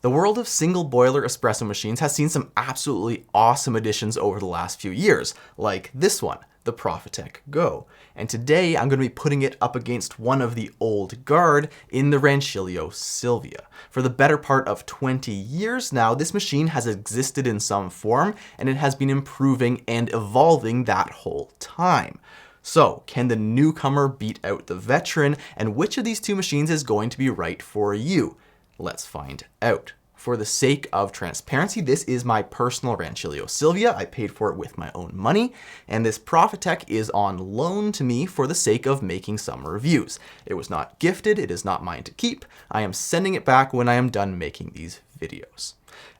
The world of single boiler espresso machines has seen some absolutely awesome additions over the last few years, like this one, the Profitec GO. And today I'm going to be putting it up against one of the old guard in the Rancilio Silvia. For the better part of 20 years now, this machine has existed in some form, and it has been improving and evolving that whole time. So, can the newcomer beat out the veteran, and which of these two machines is going to be right for you? Let's find out. For the sake of transparency, this is my personal Rancilio Silvia. I paid for it with my own money, and this Profitec is on loan to me for the sake of making some reviews. It was not gifted, it is not mine to keep. I am sending it back when I am done making these videos.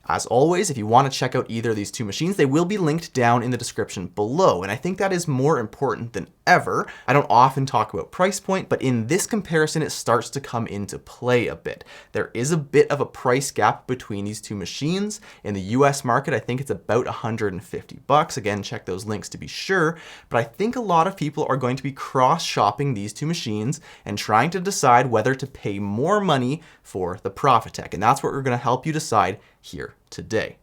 As always, if you want to check out either of these two machines, they will be linked down in the description below, and I think that is more important than ever. I don't often talk about price point, but in this comparison, it starts to come into play a bit. There is a bit of a price gap between these two machines. In the US market, I think it's about $150. Again, check those links to be sure, but I think a lot of people are going to be cross-shopping these two machines and trying to decide whether to pay more money for the Profitec, and that's what we're going to help you decide here today.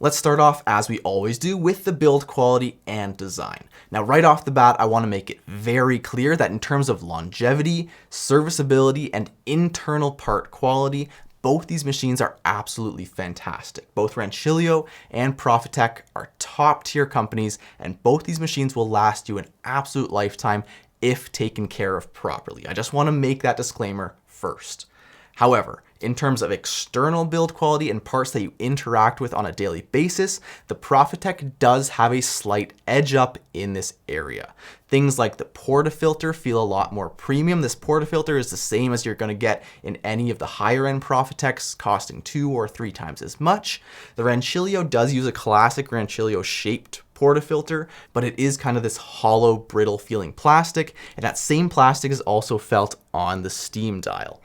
Let's start off, as we always do, with the build quality and design. Now, right off the bat, I want to make it very clear that in terms of longevity, serviceability, and internal part quality, both these machines are absolutely fantastic. Both Rancilio and Profitec are top tier companies, and both these machines will last you an absolute lifetime if taken care of properly. I just want to make that disclaimer first. However, in terms of external build quality and parts that you interact with on a daily basis, the Profitec does have a slight edge up in this area. Things like the portafilter feel a lot more premium. This portafilter is the same as you're going to get in any of the higher end Profitecs, costing 2 or 3 times as much. The Rancilio does use a classic Rancilio shaped portafilter, but it is kind of this hollow, brittle feeling plastic, and that same plastic is also felt on the steam dial.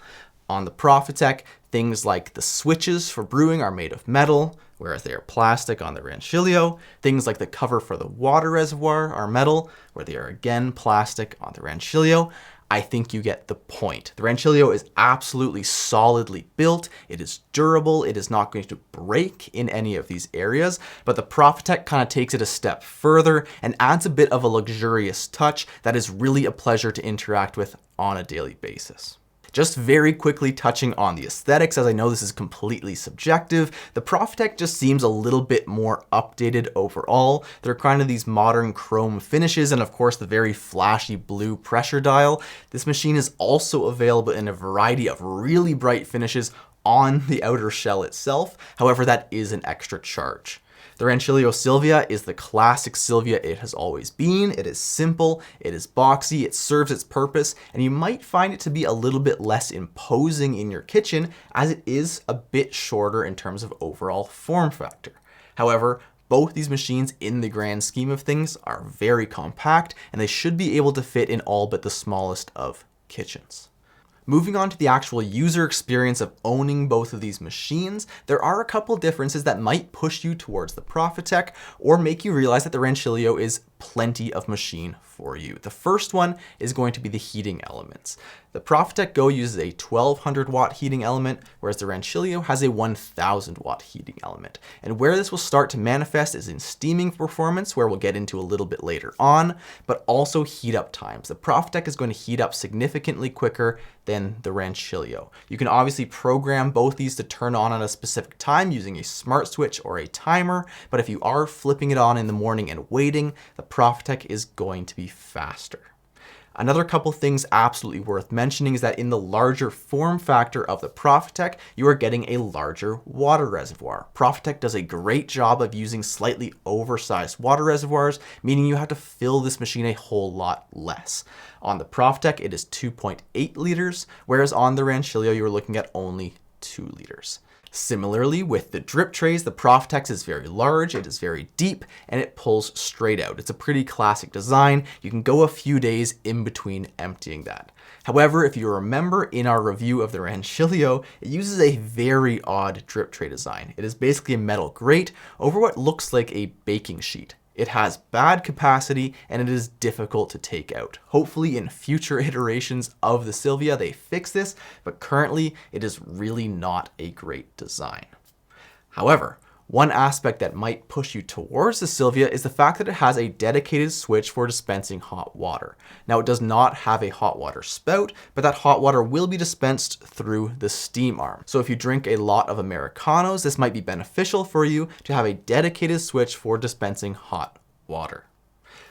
On the Profitec, things like the switches for brewing are made of metal, whereas they are plastic on the Rancilio. Things like the cover for the water reservoir are metal, where they are again plastic on the Rancilio. I think you get the point. The Rancilio is absolutely solidly built. It is durable. It is not going to break in any of these areas, but the Profitec kind of takes it a step further and adds a bit of a luxurious touch that is really a pleasure to interact with on a daily basis. Just very quickly touching on the aesthetics, as I know this is completely subjective, the Profitec just seems a little bit more updated overall. There are kind of these modern chrome finishes and of course the very flashy blue pressure dial. This machine is also available in a variety of really bright finishes on the outer shell itself. However, that is an extra charge. The Rancilio Silvia is the classic Silvia it has always been. It is simple, it is boxy, it serves its purpose, and you might find it to be a little bit less imposing in your kitchen as it is a bit shorter in terms of overall form factor. However, both these machines in the grand scheme of things are very compact and they should be able to fit in all but the smallest of kitchens. Moving on to the actual user experience of owning both of these machines, there are a couple differences that might push you towards the Profitec or make you realize that the Rancilio is plenty of machine for you. The first one is going to be the heating elements. The Profitec GO uses a 1200 watt heating element, whereas the Rancilio has a 1000 watt heating element. And where this will start to manifest is in steaming performance, where we'll get into a little bit later on, but also heat up times. The Profitec is going to heat up significantly quicker than the Rancilio. You can obviously program both these to turn on at a specific time using a smart switch or a timer, but if you are flipping it on in the morning and waiting, the Profitec is going to be faster. Another couple things absolutely worth mentioning is that in the larger form factor of the Profitec, you are getting a larger water reservoir. Profitec does a great job of using slightly oversized water reservoirs, meaning you have to fill this machine a whole lot less. On the Profitec, it is 2.8 liters, whereas on the Rancilio, you're looking at only 2 liters. Similarly, with the drip trays, the Profitec is very large, it is very deep, and it pulls straight out. It's a pretty classic design. You can go a few days in between emptying that. However, if you remember in our review of the Rancilio, it uses a very odd drip tray design. It is basically a metal grate over what looks like a baking sheet. It has bad capacity and it is difficult to take out. Hopefully in future iterations of the Silvia they fix this, but currently it is really not a great design. However, one aspect that might push you towards the Silvia is the fact that it has a dedicated switch for dispensing hot water. Now, it does not have a hot water spout, but that hot water will be dispensed through the steam arm. So if you drink a lot of Americanos, this might be beneficial for you to have a dedicated switch for dispensing hot water.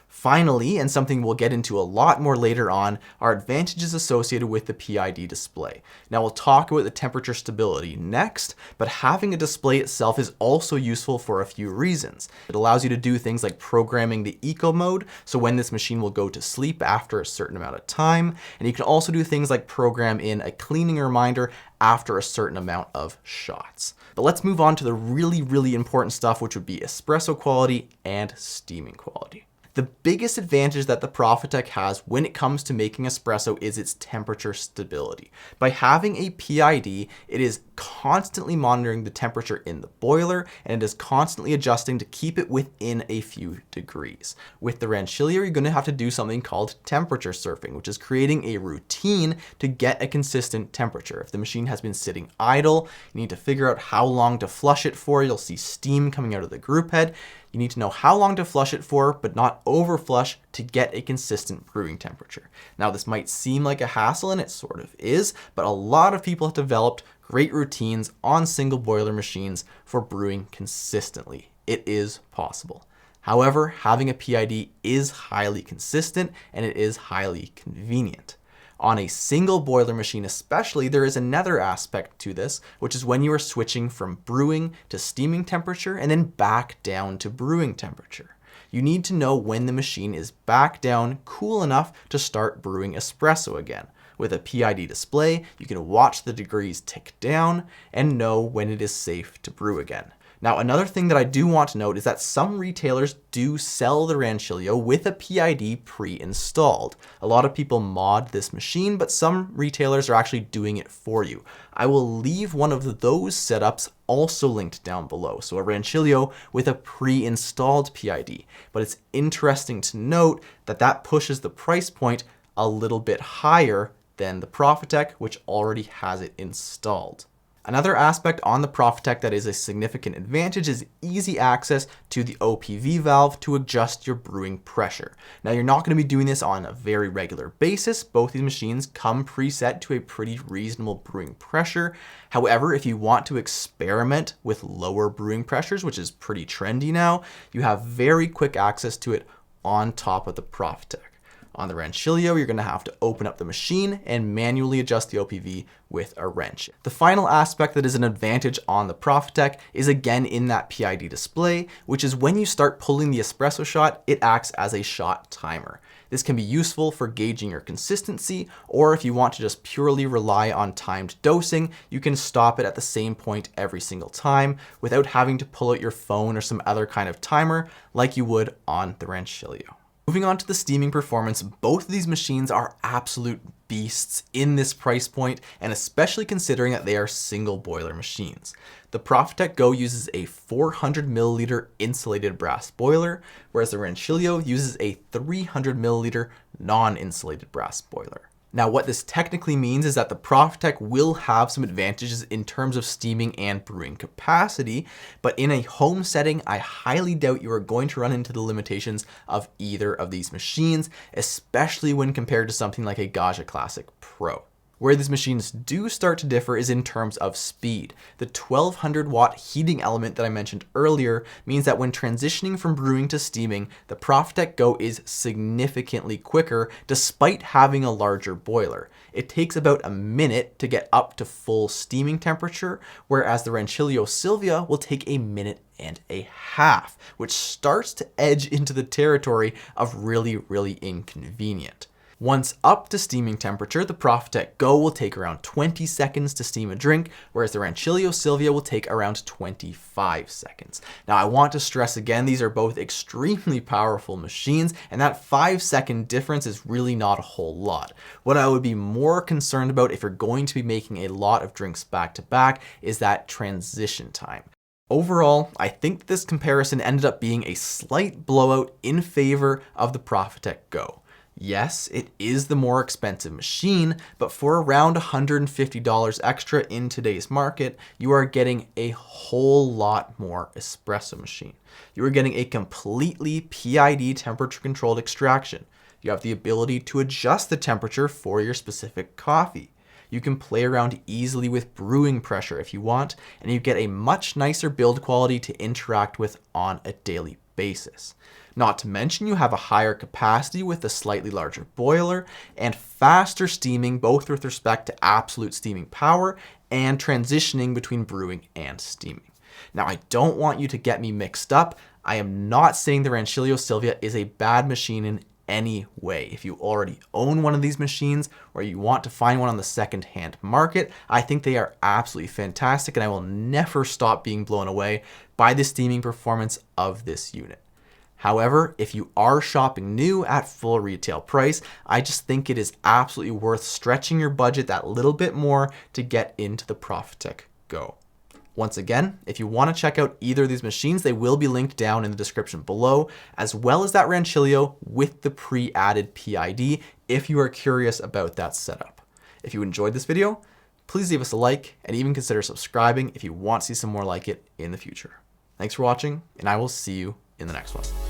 Finally, and something we'll get into a lot more later on, are advantages associated with the PID display. Now we'll talk about the temperature stability next, but having a display itself is also useful for a few reasons. It allows you to do things like programming the eco mode, so when this machine will go to sleep after a certain amount of time, and you can also do things like program in a cleaning reminder after a certain amount of shots. But let's move on to the really important stuff, which would be espresso quality and steaming quality. The biggest advantage that the Profitec has when it comes to making espresso is its temperature stability. By having a PID, it is constantly monitoring the temperature in the boiler, and it is constantly adjusting to keep it within a few degrees. With the Rancilio, you're going to have to do something called temperature surfing, which is creating a routine to get a consistent temperature. If the machine has been sitting idle, you need to figure out how long to flush it for. You'll see steam coming out of the group head. You need to know how long to flush it for, but not overflush to get a consistent brewing temperature. Now, this might seem like a hassle, and it sort of is, but a lot of people have developed great routines on single boiler machines for brewing consistently. It is possible. However, having a PID is highly consistent and it is highly convenient. On a single boiler machine especially, there is another aspect to this, which is when you are switching from brewing to steaming temperature and then back down to brewing temperature. You need to know when the machine is back down cool enough to start brewing espresso again. With a PID display, you can watch the degrees tick down and know when it is safe to brew again. Now, another thing that I do want to note is that some retailers do sell the Rancilio with a PID pre-installed. A lot of people mod this machine, but some retailers are actually doing it for you. I will leave one of those setups also linked down below. So a Rancilio with a pre-installed PID. But it's interesting to note that that pushes the price point a little bit higher than the Profitec, which already has it installed. Another aspect on the Profitec that is a significant advantage is easy access to the OPV valve to adjust your brewing pressure. Now, you're not going to be doing this on a very regular basis. Both these machines come preset to a pretty reasonable brewing pressure. However, if you want to experiment with lower brewing pressures, which is pretty trendy now, you have very quick access to it on top of the Profitec. On the Rancilio, you're going to have to open up the machine and manually adjust the OPV with a wrench. The final aspect that is an advantage on the Profitec is again in that PID display, which is when you start pulling the espresso shot, it acts as a shot timer. This can be useful for gauging your consistency, or if you want to just purely rely on timed dosing, you can stop it at the same point every single time without having to pull out your phone or some other kind of timer like you would on the Rancilio. Moving on to the steaming performance, both of these machines are absolute beasts in this price point, and especially considering that they are single boiler machines. The Profitec GO uses a 400 milliliter insulated brass boiler, whereas the Rancilio uses a 300 milliliter non-insulated brass boiler. Now, what this technically means is that the Profitec will have some advantages in terms of steaming and brewing capacity, but in a home setting, I highly doubt you are going to run into the limitations of either of these machines, especially when compared to something like a Gaggia Classic Pro. Where these machines do start to differ is in terms of speed. The 1200 watt heating element that I mentioned earlier means that when transitioning from brewing to steaming, the Profitec GO is significantly quicker despite having a larger boiler. It takes about a minute to get up to full steaming temperature, whereas the Rancilio Silvia will take a minute and a half, which starts to edge into the territory of really inconvenient. Once up to steaming temperature, the Profitec GO will take around 20 seconds to steam a drink, whereas the Rancilio Silvia will take around 25 seconds. Now, I want to stress again, these are both extremely powerful machines, and that 5-second difference is really not a whole lot. What I would be more concerned about if you're going to be making a lot of drinks back to back is that transition time. Overall, I think this comparison ended up being a slight blowout in favor of the Profitec GO. Yes, it is the more expensive machine, but for around $150 extra in today's market, you are getting a whole lot more espresso machine. You are getting a completely PID temperature controlled extraction. You have the ability to adjust the temperature for your specific coffee. You can play around easily with brewing pressure if you want, and you get a much nicer build quality to interact with on a daily basis. Not to mention you have a higher capacity with a slightly larger boiler and faster steaming, both with respect to absolute steaming power and transitioning between brewing and steaming. Now, I don't want you to get me mixed up. I am not saying the Rancilio Silvia is a bad machine in any way. If you already own one of these machines or you want to find one on the second-hand market, I think they are absolutely fantastic, and I will never stop being blown away by the steaming performance of this unit. However, if you are shopping new at full retail price, I just think it is absolutely worth stretching your budget that little bit more to get into the Profitec GO. Once again, if you want to check out either of these machines, they will be linked down in the description below, as well as that Rancilio with the pre-added PID if you are curious about that setup. If you enjoyed this video, please leave us a like and even consider subscribing if you want to see some more like it in the future. Thanks for watching, and I will see you in the next one.